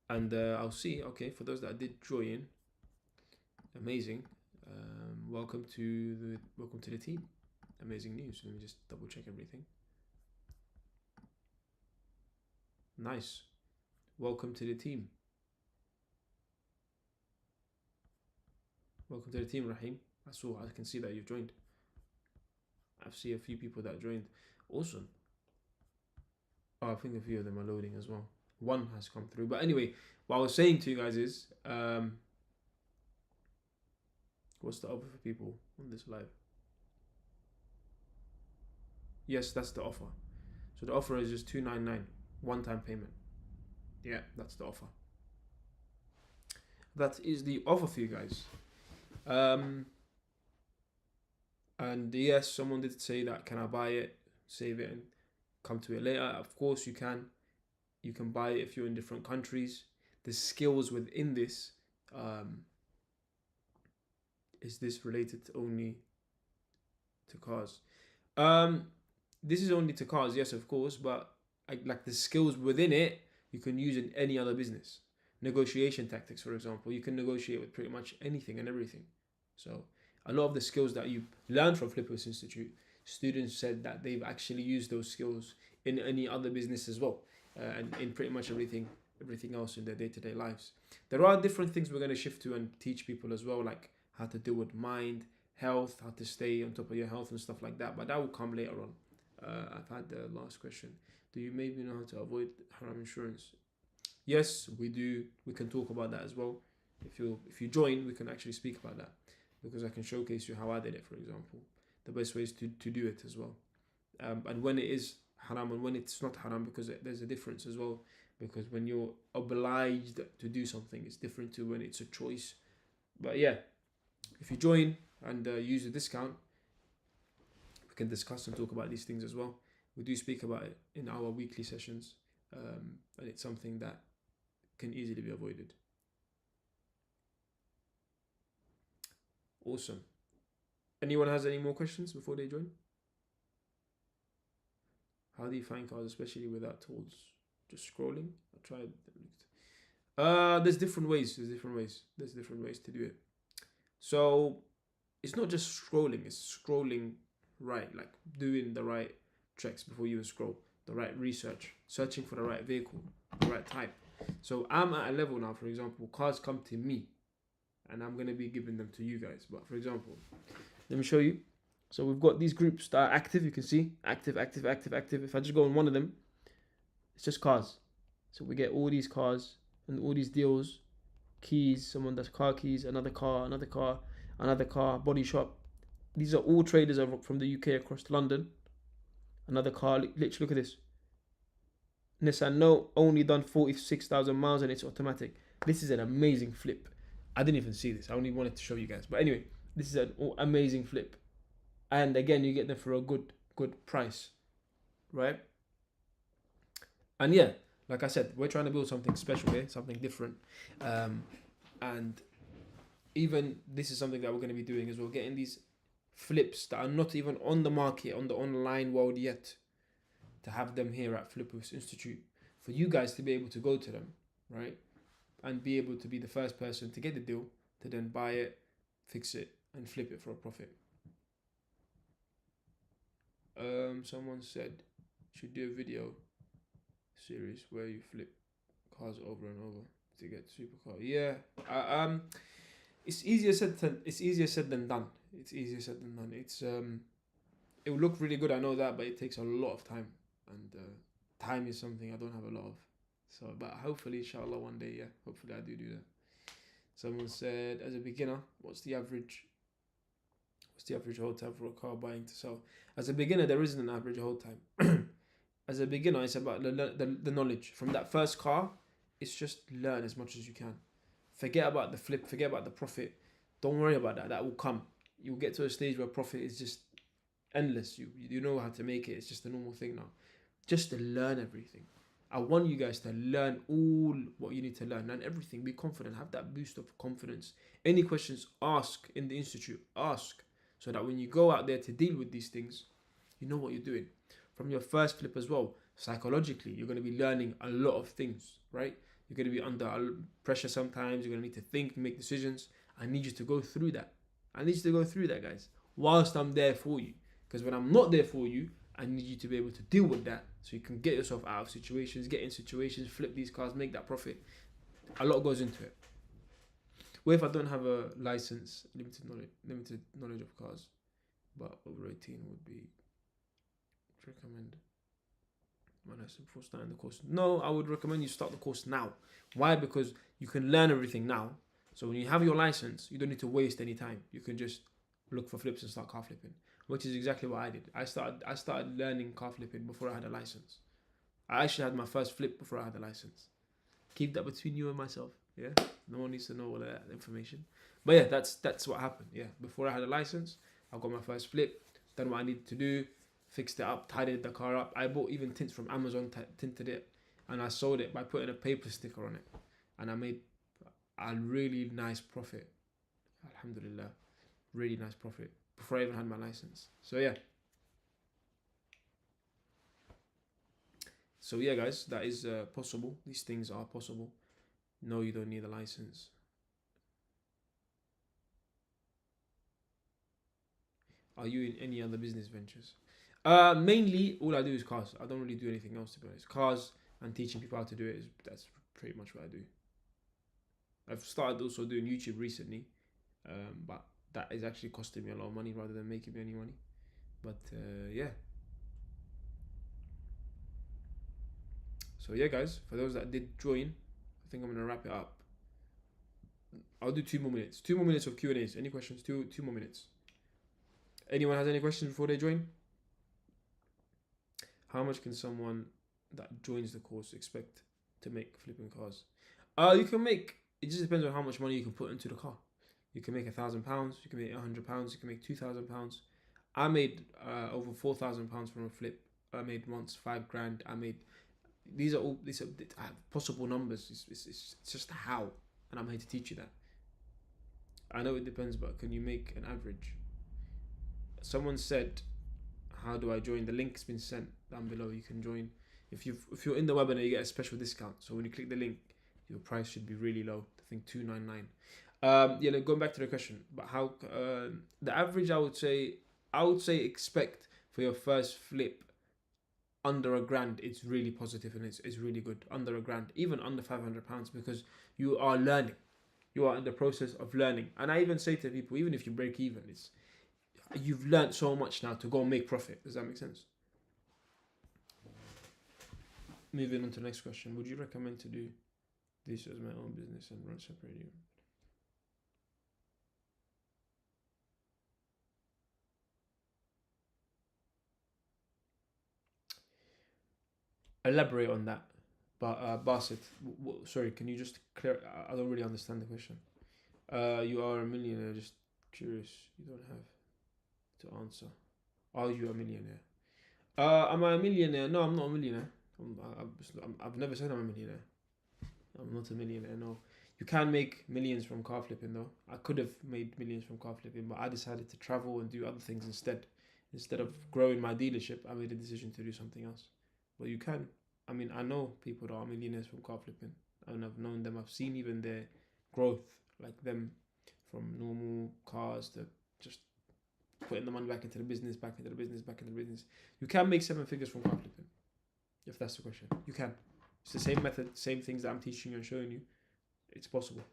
S1: And I'll see. Okay, for those that did join, amazing. Welcome to the team. Amazing news. Let me just double check everything. Nice. Welcome to the team. Welcome to the team, Rahim. I can see that you've joined. I've seen a few people that joined. Awesome. Oh, I think a few of them are loading as well. One has come through. But anyway, what I was saying to you guys is, what's the offer for people on this live? Yes, that's the offer. So the offer is just $299, one-time payment. Yeah, that's the offer. That is the offer for you guys. And yes, someone did say that, can I buy it, save it, and come to it later? Of course you can. You can buy it if you're in different countries. The skills within this, is this related only to cars? This is only to cars, yes, of course, but like the skills within it, you can use in any other business. Negotiation tactics, for example, you can negotiate with pretty much anything and everything. So a lot of the skills that you learn from Flippers Institute, students said that they've actually used those skills in any other business as well, and in pretty much everything else in their day-to-day lives. There are different things we're going to shift to and teach people as well, like how to deal with mind, health, how to stay on top of your health and stuff like that, but that will come later on. I've had the last question. Do you maybe know how to avoid haram insurance? Yes, we do. We can talk about that as well. If you join, we can actually speak about that, because I can showcase you how I did it, for example. The best ways to do it as well. And when it is haram and when it's not haram, because there's a difference as well. Because when you're obliged to do something, it's different to when it's a choice. But yeah, if you join and use a discount, we can discuss and talk about these things as well. We do speak about it in our weekly sessions, and it's something that can easily be avoided. Awesome. Anyone has any more questions before they join? How do you find cars, especially without tools? Just scrolling? I tried. There's different ways. There's different ways to do it. So it's not just scrolling. It's scrolling right, like doing the right checks before you even scroll, the right research, searching for the right vehicle, the right type. So I'm at a level now, for example, cars come to me and I'm going to be giving them to you guys. But for example, let me show you. So we've got these groups that are active. You can see active. If I just go on one of them, it's just cars. So we get all these cars and all these deals, keys, someone does car keys, another car, body shop. These are all traders from the UK across to London. Another car, literally look at this. Nissan Note, only done 46,000 miles and it's automatic. This is an amazing flip. I didn't even see this. I only wanted to show you guys. But anyway, this is an amazing flip. And again, you get them for a good price, right? And yeah, like I said, we're trying to build something special here, something different. And even this is something that we're going to be doing as well, getting these flips that are not even on the market, on the online world yet, to have them here at Flippers Institute for you guys to be able to go to them, right? And be able to be the first person to get the deal, to then buy it, fix it, and flip it for a profit. Someone said should do a video series where you flip cars over and over to get supercar. Yeah. It's easier said than done. It's it will look really good, I know that, but it takes a lot of time, and time is something I don't have a lot of. So, but hopefully, inshallah, one day, yeah, hopefully I do that. Someone said, as a beginner, what's the average hold time for a car buying to sell? As a beginner, there isn't an average hold time. As a beginner, it's about the knowledge. From that first car, it's just learn as much as you can. Forget about the flip, forget about the profit. Don't worry about that. That will come. You'll get to a stage where profit is just endless. You know how to make it. It's just a normal thing now. Just to learn everything. I want you guys to learn all what you need to learn. Learn everything. Be confident. Have that boost of confidence. Any questions, ask in the institute. Ask. So that when you go out there to deal with these things, you know what you're doing. From your first flip as well, psychologically, you're going to be learning a lot of things, right? You're going to be under pressure sometimes. You're going to need to think, make decisions. I need you to go through that. Guys, whilst I'm there for you. Because when I'm not there for you, I need you to be able to deal with that, so you can get yourself out of situations, get in situations, flip these cars, make that profit. A lot goes into it. What if I don't have a license, limited knowledge of cars, but over 18 would be recommend my license before starting the course? No, I would recommend you start the course now. Why? Because you can learn everything now. So when you have your license, you don't need to waste any time. You can just look for flips and start car flipping, which is exactly what I did. I started learning car flipping before I had a license. I actually had my first flip before I had a license. Keep that between you and myself. Yeah, no one needs to know all of that information. But yeah, that's what happened. Yeah, before I had a license, I got my first flip. Done what I needed to do, fixed it up, tidied the car up. I bought even tints from Amazon, tinted it, and I sold it by putting a paper sticker on it, and I made a really nice profit. Alhamdulillah, really nice profit before I even had my license. So yeah. So yeah, guys, that is possible. These things are possible. No, you don't need a license. Are you in any other business ventures? Mainly, all I do is cars. I don't really do anything else, to be honest. Cars and teaching people how to do it that's pretty much what I do. I've started also doing YouTube recently, but that is actually costing me a lot of money rather than making me any money. But yeah. So yeah, guys, for those that did join, I think I'm gonna wrap it up. I'll do 2 more minutes. 2 more minutes of Q&As. Any questions? Two more minutes. Anyone has any questions before they join? How much can someone that joins the course expect to make flipping cars? You can make. It just depends on how much money you can put into the car. You can make £1,000. You can make £100. You can make £2,000. I made over £4,000 from a flip. I made once £5,000. I made. These are possible numbers. It's just how, and I'm here to teach you that. I know it depends, but can you make an average? Someone said, how do I join? The link's been sent down below. You can join. If you're in the webinar, you get a special discount. So when you click the link, your price should be really low. I think $299. Yeah, going back to the question, but how the average? I would say expect for your first flip under £1,000. It's really positive and it's really good. Under £1,000, even under £500, because you are learning. You are in the process of learning. And I even say to people, even if you break even, you've learned so much now to go and make profit. Does that make sense? Moving on to the next question. Would you recommend to do this as my own business and run separately? Elaborate on that. But Basit, sorry, can you just clear? I don't really understand the question. You are a millionaire. Just curious. You don't have to answer. Are you a millionaire? Am I a millionaire? No, I'm not a millionaire. I've never said I'm a millionaire. I'm not a millionaire. No, you can make millions from car flipping though. I could have made millions from car flipping, but I decided to travel and do other things instead. Instead of growing my dealership, I made a decision to do something else. But you can. I mean, I know people that are millionaires from car flipping, and I've known them. I've seen even their growth, like them, from normal cars to just putting the money back into the business, back into the business, back into the business. You can make 7 figures from car flipping, if that's the question. You can. It's the same method, same things that I'm teaching you and showing you. It's possible.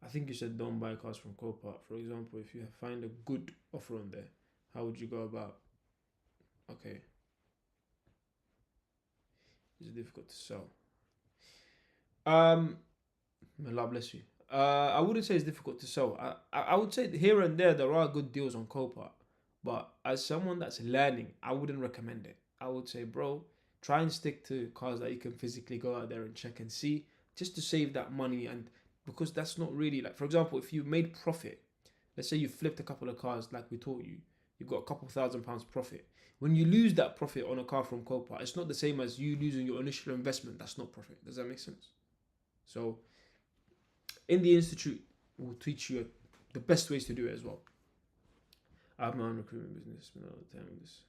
S1: I think you said don't buy cars from Copart. For example, if you find a good offer on there, how would you go about? Okay. Is it difficult to sell? May Allah bless you. I wouldn't say it's difficult to sell. I would say here and there are good deals on Copart, but as someone that's learning, I wouldn't recommend it. I would say, bro, try and stick to cars that you can physically go out there and check and see, just to save that money. And because that's not really, like, for example, if you made profit, let's say you flipped a couple of cars like we taught you, you've got a couple £1,000 profit. When you lose that profit on a car from Copart, it's not the same as you losing your initial investment. That's not profit. Does that make sense? So in the institute, we'll teach you the best ways to do it as well. I have my own recruitment business. Spend a lot of time on this.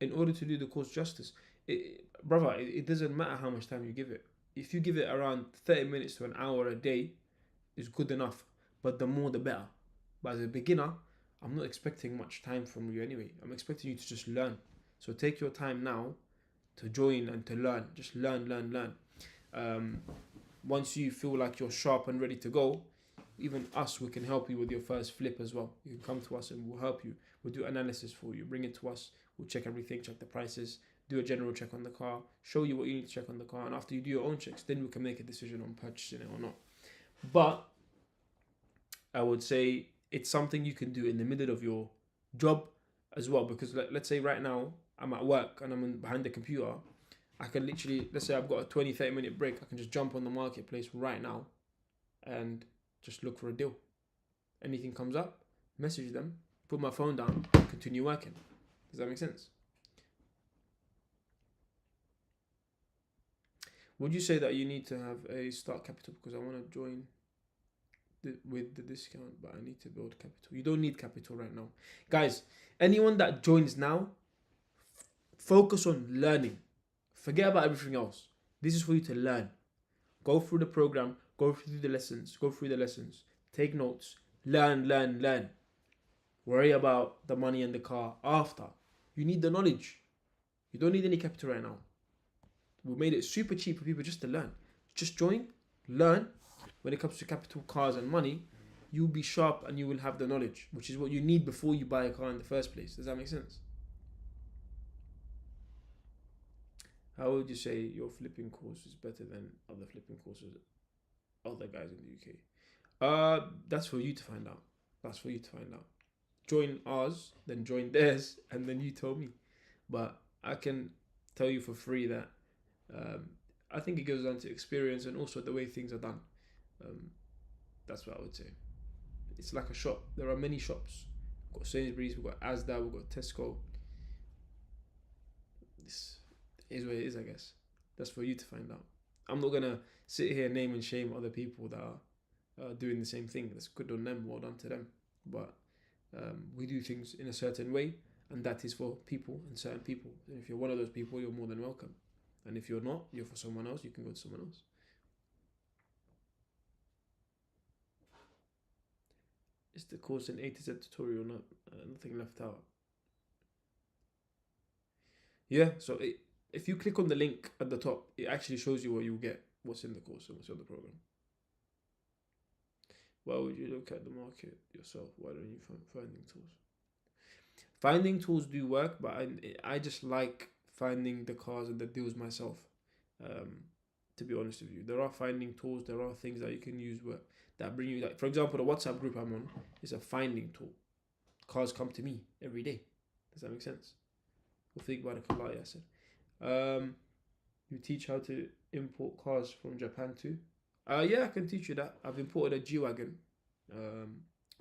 S1: In order to do the course justice, it doesn't matter how much time you give it. If you give it around 30 minutes to an hour a day, is good enough, but the more the better. But as a beginner, I'm not expecting much time from you anyway. I'm expecting you to just learn. So take your time now to join and to learn. Just learn. Once you feel like you're sharp and ready to go, even us, we can help you with your first flip as well. You can come to us and we'll help you. We'll do analysis for you. Bring it to us. We'll check everything, check the prices, do a general check on the car, show you what you need to check on the car. And after you do your own checks, then we can make a decision on purchasing it or not. But I would say it's something you can do in the middle of your job as well. Because let's say right now I'm at work and I'm behind the computer. I can literally, let's say I've got a 20-30 minute break. I can just jump on the marketplace right now and just look for a deal. Anything comes up, message them, put my phone down, continue working. Does that make sense? Would you say that you need to have a start capital because I want to join with the discount, but I need to build capital? You don't need capital right now. Guys, anyone that joins now, focus on learning. Forget about everything else. This is for you to learn. Go through the program, go through the lessons, take notes, learn. Worry about the money and the car after. You need the knowledge. You don't need any capital right now. We made it super cheap for people just to learn. Just join, learn. When it comes to capital, cars and money, you'll be sharp and you will have the knowledge, which is what you need before you buy a car in the first place. Does that make sense? How would you say your flipping course is better than other flipping courses, other guys in the UK? That's for you to find out. Join ours, then join theirs, and then you tell me. But I can tell you for free that I think it goes down to experience and also the way things are done. That's what I would say. It's like a shop. There are many shops. We've got Sainsbury's, we've got Asda, we've got Tesco. This is what it is, I guess. That's for you to find out. I'm not gonna sit here and name and shame other people that are doing the same thing. That's good on them, well done to them. But we do things in a certain way, and that is for people and certain people. And if you're one of those people, you're more than welcome. And if you're not, you're for someone else, you can go to someone else. Is the course an A to Z tutorial, not nothing left out? Yeah, so if you click on the link at the top, it actually shows you what you'll get, what's in the course and what's on the program. Why would you look at the market yourself? Why don't you find finding tools? Finding tools do work, but I just like finding the cars and the deals myself. To be honest with you, there are finding tools. There are things that you can use that bring you, like for example, the WhatsApp group I'm on is a finding tool. Cars come to me every day. Does that make sense? We'll think about it. I said. You teach how to import cars from Japan too? Yeah, I can teach you that. I've imported a G-Wagon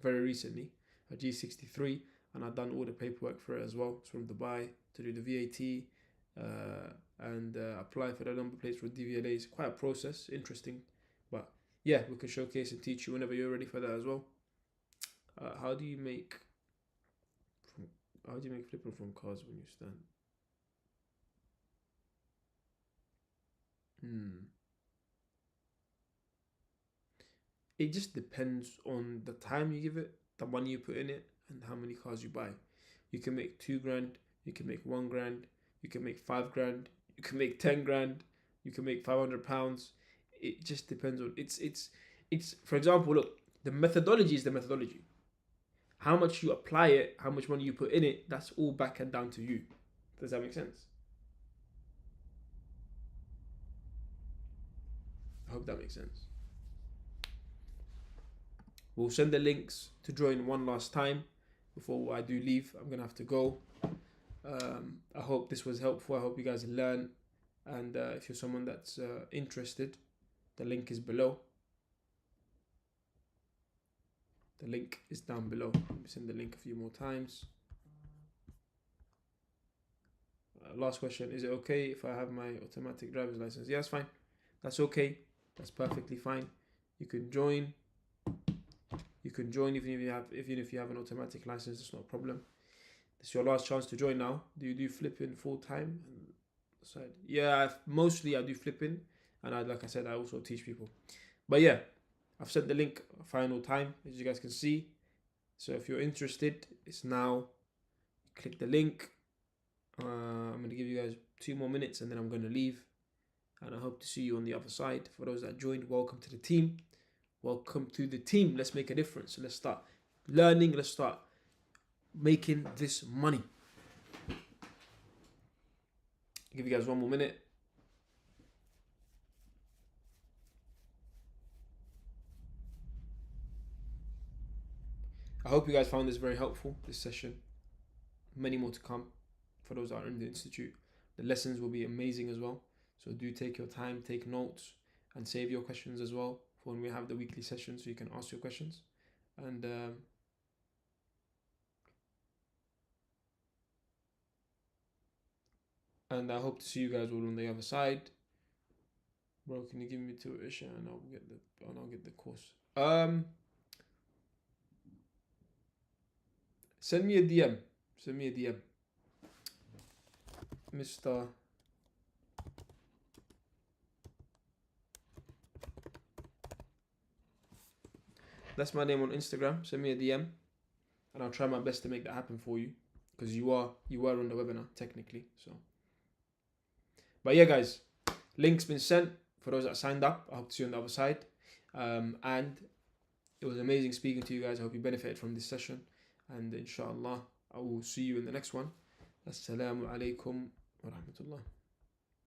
S1: very recently, a G63, and I've done all the paperwork for it as well. It's from Dubai to do the VAT and apply for the number plates with DVLA. It's quite a process, interesting. But yeah, we can showcase and teach you whenever you're ready for that as well. How do you make flipping from cars when you stand? It just depends on the time you give it, the money you put in it, and how many cars you buy. You can make $2,000, you can make $1,000, you can make $5,000, you can make $10,000, you can make £500. It just depends on it's for example, look, the methodology is the methodology. How much you apply it, how much money you put in it, that's all back and down to you. Does that make sense? I hope that makes sense. We'll send the links to join one last time before I do leave. I'm gonna have to go. I hope this was helpful. I hope you guys learn. And if you're someone that's interested, the link is below. The link is down below. Let me send the link a few more times. Last question. Is it okay if I have my automatic driver's license? Yeah, that's fine. That's okay. That's perfectly fine. You can join. You can join even if you have an automatic license. It's not a problem. It's your last chance to join now. Do you do flipping full time? Yeah, mostly I do flipping, and like I said, I also teach people. But yeah, I've sent the link final time, as you guys can see. So if you're interested, it's now. Click the link. I'm going to give you guys 2 more minutes and then I'm going to leave. And I hope to see you on the other side. For those that joined, welcome to the team. Welcome to the team. Let's make a difference. Let's start learning. Let's start making this money. I'll give you guys 1 more minute. I hope you guys found this very helpful, this session. Many more to come for those that are in the institute. The lessons will be amazing as well. So do take your time, take notes, and save your questions as well for when we have the weekly session so you can ask your questions. And I hope to see you guys all on the other side. Bro, can you give me tuition and I'll get the course. Send me a DM. Mr. That's my name on Instagram. Send me a DM and I'll try my best to make that happen for you. Because you are on the webinar technically. So but yeah guys, link's been sent for those that signed up. I hope to see you on the other side. And it was amazing speaking to you guys. I hope you benefited from this session. And inshallah, I will see you in the next one. Assalamu alaikum wa rahmatullah.